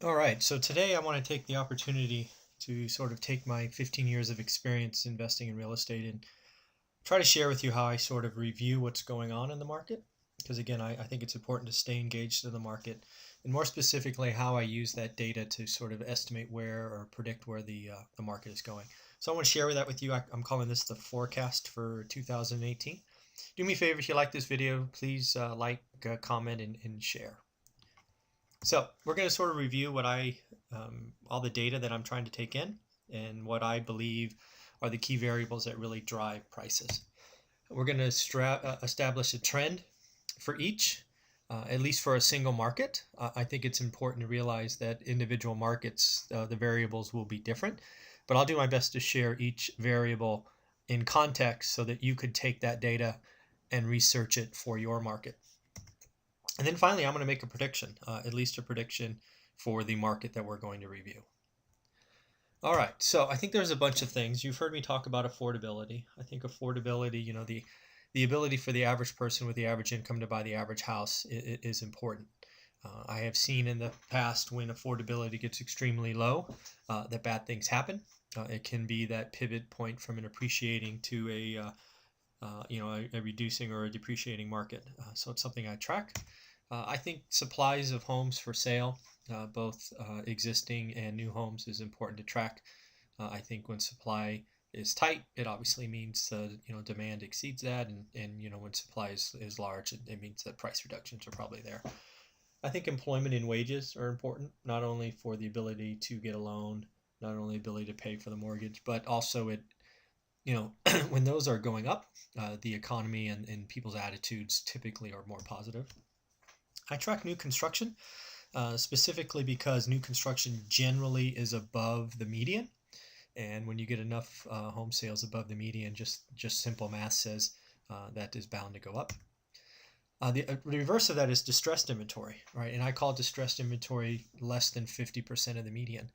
All right, so today I want to take the opportunity to sort of take my 15 years of experience investing in real estate and try to share with you how I sort of review what's going on in the market. Because again, I think it's important to stay engaged in the market, and more specifically, how I use that data to sort of estimate where or predict where the market is going. So I want to share that with you. I'm calling this the forecast for 2018. Do me a favor, if you like this video, please like, comment, and share. So we're going to sort of review all the data that I'm trying to take in and what I believe are the key variables that really drive prices. We're going to establish a trend for each, at least for a single market. I think it's important to realize that individual markets, the variables will be different, but I'll do my best to share each variable in context so that you could take that data and research it for your market. And then finally, I'm going to make a prediction, at least a prediction for the market that we're going to review. All right, so I think there's a bunch of things. You've heard me talk about affordability. I think affordability, the ability for the average person with the average income to buy the average house is important. I have seen in the past when affordability gets extremely low, that bad things happen. It can be that pivot point from an appreciating to a reducing or a depreciating market. So it's something I track. I think supplies of homes for sale, both existing and new homes, is important to track. I think when supply is tight, it obviously means demand exceeds that, and when supply is large, it means that price reductions are probably there. I think employment and wages are important, not only for the ability to get a loan, not only ability to pay for the mortgage, but also when those are going up, the economy and people's attitudes typically are more positive. I track new construction, specifically because new construction generally is above the median. And when you get enough home sales above the median, just simple math says that is bound to go up. The reverse of that is distressed inventory, right? And I call distressed inventory less than 50% of the median,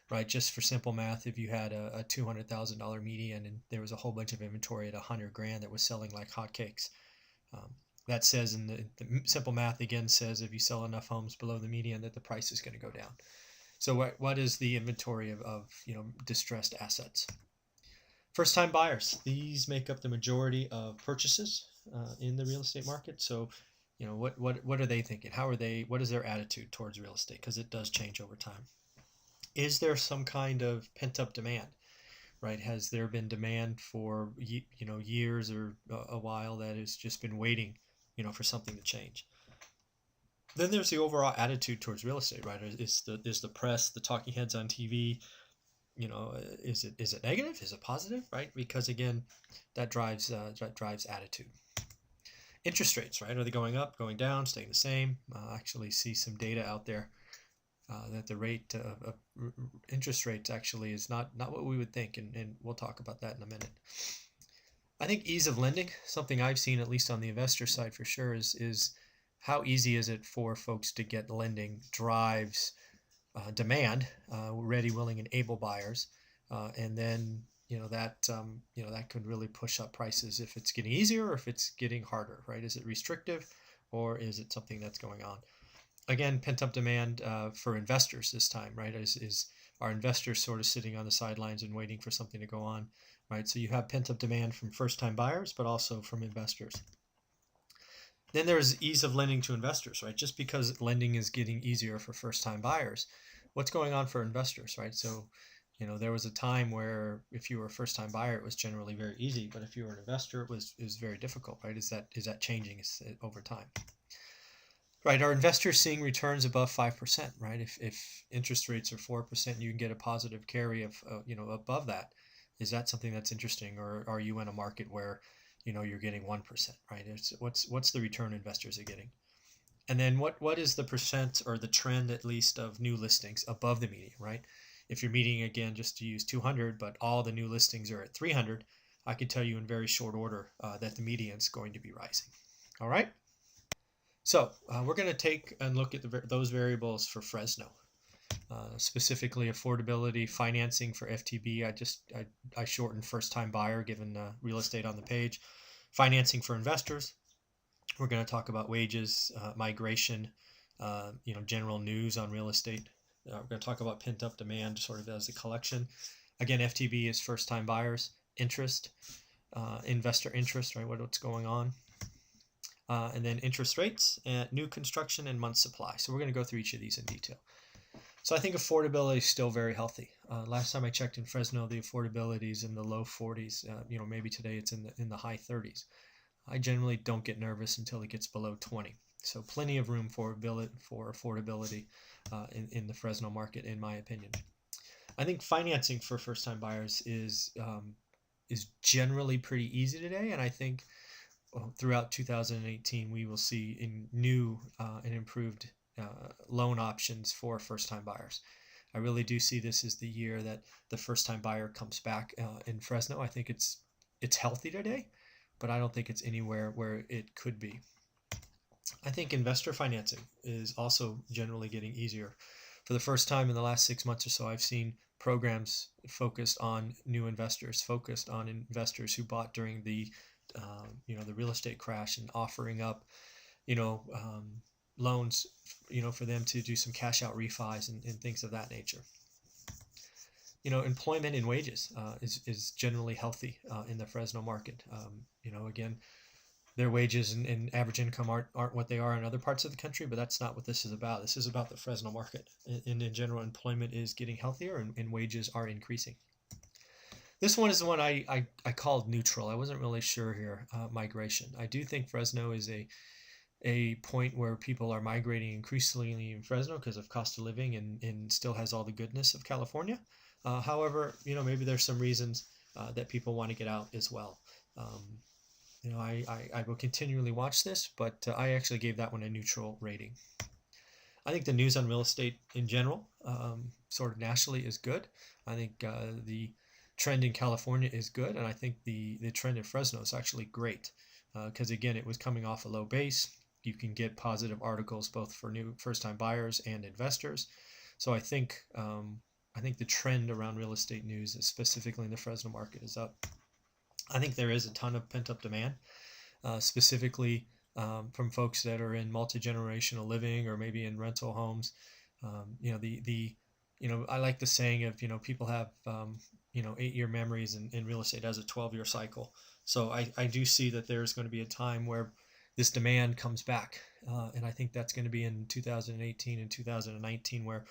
right? Just for simple math, if you had a $200,000 median and there was a whole bunch of inventory at 100 grand that was selling like hotcakes, that says, in the simple math again says, if you sell enough homes below the median, that the price is going to go down. So what is the inventory of distressed assets? First time buyers. These make up the majority of purchases in the real estate market. So what are they thinking? What is their attitude towards real estate? Because it does change over time. Is there some kind of pent up demand? Right? Has there been demand for years or a while that has just been waiting for something to change? Then there's the overall attitude towards real estate, right? Is the press, the talking heads on TV, is it negative? Is it positive? Right? Because again, that drives attitude. Interest rates, right? Are they going up, going down, staying the same? I actually see some data out there that the rate of interest rates actually is not what we would think, and we'll talk about that in a minute. I think ease of lending, something I've seen at least on the investor side for sure, is how easy is it for folks to get lending drives demand, ready, willing, and able buyers, and then that could really push up prices if it's getting easier or if it's getting harder, right? Is it restrictive or is it something that's going on? Again, pent up demand for investors this time, right? Is our investors sort of sitting on the sidelines and waiting for something to go on, right? So you have pent up demand from first time buyers, but also from investors. Then there's ease of lending to investors, right? Just because lending is getting easier for first time buyers, what's going on for investors, right? So, there was a time where if you were a first time buyer, it was generally very easy, but if you were an investor, it was very difficult, right? Is that changing over time? Right, are investors seeing returns above 5%, right? If interest rates are 4% and you can get a positive carry of above that, is that something that's interesting, or are you in a market where you're getting 1%, right? What's the return investors are getting? And then what is the percent or the trend at least of new listings above the median, right? If you're meeting, again, just to use 200, but all the new listings are at 300, I could tell you in very short order that the median is going to be rising. All right. So we're going to take and look at those variables for Fresno, specifically affordability, financing for FTB. I shortened first time buyer given real estate on the page. Financing for investors. We're going to talk about wages, migration, general news on real estate, We're going to talk about pent-up demand sort of as a collection. Again, FTB is first-time buyers, interest, investor interest, right? What's going on. And then interest rates, and new construction, and month supply. So we're going to go through each of these in detail. So I think affordability is still very healthy. Last time I checked in Fresno, the affordability is in the low 40s. Maybe today it's in the high 30s. I generally don't get nervous until it gets below 20. So plenty of room for affordability in the Fresno market, in my opinion. I think financing for first-time buyers is generally pretty easy today, and I think throughout 2018 we will see new and improved loan options for first-time buyers. I really do see this as the year that the first-time buyer comes back in Fresno. I think it's healthy today, but I don't think it's anywhere where it could be. I think investor financing is also generally getting easier. For the first time in the last 6 months or so, I've seen programs focused on new investors, focused on investors who bought during the real estate crash, and offering up loans for them to do some cash out refis and things of that nature. Employment and wages is generally healthy in the Fresno market. Again, their wages and average income aren't what they are in other parts of the country, but that's not what this is about. This is about the Fresno market. In general, employment is getting healthier and wages are increasing. This one is the one I called neutral. I wasn't really sure here. Migration. I do think Fresno is a point where people are migrating increasingly in Fresno because of cost of living and still has all the goodness of California. However, maybe there's some reasons that people want to get out as well. I will continually watch this, but I actually gave that one a neutral rating. I think the news on real estate in general, sort of nationally, is good. I think the trend in California is good, and I think the trend in Fresno is actually great because, again, it was coming off a low base. You can get positive articles both for new first-time buyers and investors. So I think the trend around real estate news, specifically in the Fresno market, is up. I think there is a ton of pent-up demand, specifically from folks that are in multi-generational living or maybe in rental homes. I like the saying of, people have, 8-year memories, and real estate has a 12-year cycle. So I do see that there's going to be a time where this demand comes back. And I think that's going to be in 2018 and 2019, where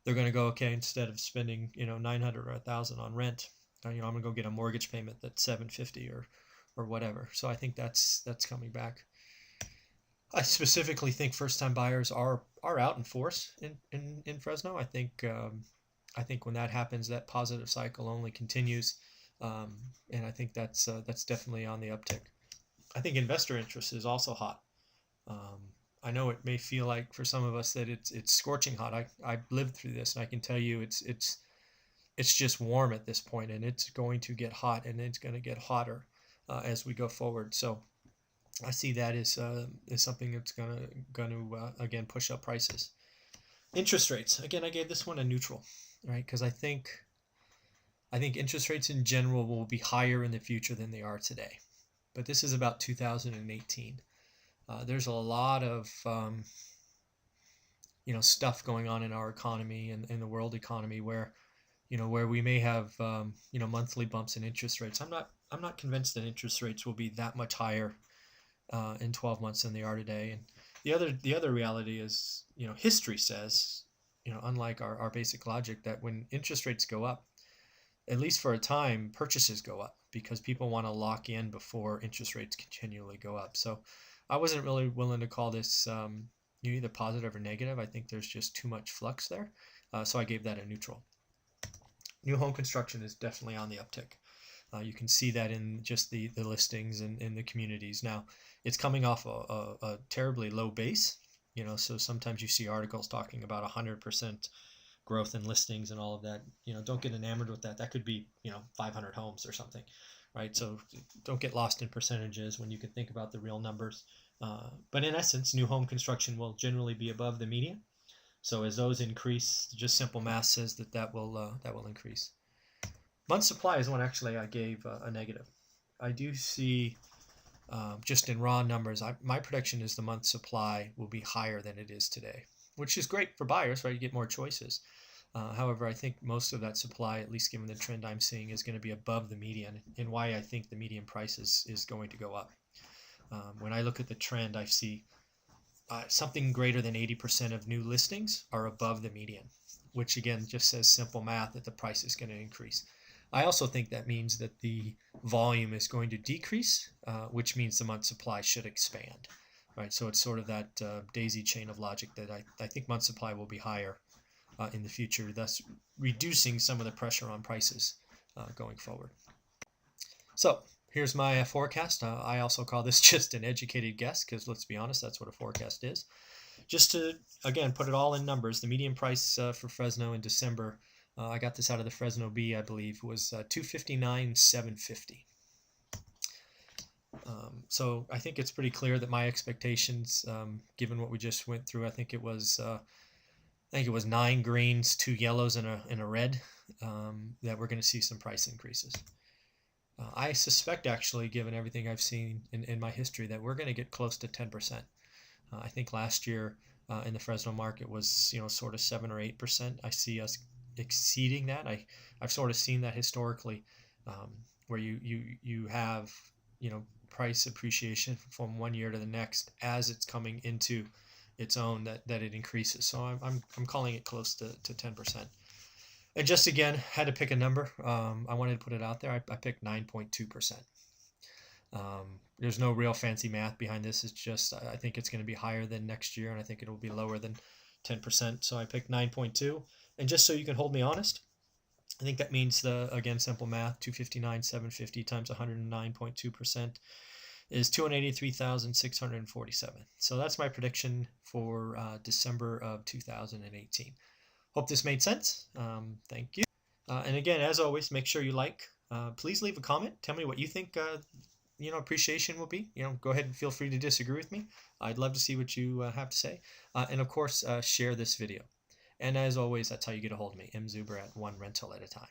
they're going to go, okay, instead of spending, $900 or $1,000 on rent, I'm going to go get a mortgage payment that's $750 or whatever. So I think that's coming back. I specifically think first-time buyers are out in force in Fresno. I think when that happens, that positive cycle only continues, and I think that's definitely on the uptick. I think investor interest is also hot. I know it may feel like for some of us that it's scorching hot. I've lived through this, and I can tell you it's just warm at this point, and it's going to get hot, and it's going to get hotter as we go forward. So I see that as something that's going to again push up prices. Interest rates. Again, I gave this one a neutral, right? Because I think interest rates in general will be higher in the future than they are today. But this is about 2018. There's a lot of stuff going on in our economy and in the world economy where we may have monthly bumps in interest rates. I'm not convinced that interest rates will be that much higher in 12 months than they are today. And the other reality is, history says, unlike our basic logic, that when interest rates go up, at least for a time, purchases go up because people want to lock in before interest rates continually go up. So I wasn't really willing to call this either positive or negative. I think there's just too much flux there. So I gave that a neutral. New home construction is definitely on the uptick. You can see that in just the listings and in the communities. Now, it's coming off a terribly low base, so sometimes you see articles talking about 100% growth in listings and all of that. Don't get enamored with that. That could be, 500 homes or something, right? So don't get lost in percentages when you can think about the real numbers. But in essence, new home construction will generally be above the median. So as those increase, just simple math says that will increase. Month supply is one actually I gave a negative. I do see, just in raw numbers, my prediction is the month supply will be higher than it is today. which is great for buyers, right? You get more choices. However, I think most of that supply, at least given the trend I'm seeing, is going to be above the median, and why I think the median price is going to go up. When I look at the trend, I see something greater than 80% of new listings are above the median, which again just says simple math that the price is going to increase. I also think that means that the volume is going to decrease, which means the month supply should expand, right? So it's sort of that daisy chain of logic that I think month supply will be higher in the future, thus reducing some of the pressure on prices going forward. So here's my forecast. I also call this just an educated guess because let's be honest, that's what a forecast is. Just to, again, put it all in numbers, the median price for Fresno in December, I got this out of the Fresno Bee, I believe, was $259,750. So I think it's pretty clear that my expectations, given what we just went through, I think it was 9 greens, 2 yellows, and a red, that we're going to see some price increases. I suspect, actually, given everything I've seen in my history, that we're going to get close to 10%. I think last year in the Fresno market was sort of 7 or 8%. I see us exceeding that. I've sort of seen that historically, where you have price appreciation from one year to the next as it's coming into its own, that it increases. So I'm calling it close to 10%. And just again, had to pick a number. I wanted to put it out there. I picked 9.2%. There's no real fancy math behind this. It's just I think it's going to be higher than next year, and I think it will be lower than 10%. So I picked 9.2. And just so you can hold me honest, I think that means again, simple math, 259,750 times 109.2% is 283,647. So that's my prediction for December of 2018. Hope this made sense. Thank you. And again, as always, make sure you like. Please leave a comment. Tell me what you think appreciation will be. Go ahead and feel free to disagree with me. I'd love to see what you have to say. And of course, share this video. And as always, that's how you get a hold of me, mzuber at one rental at a time.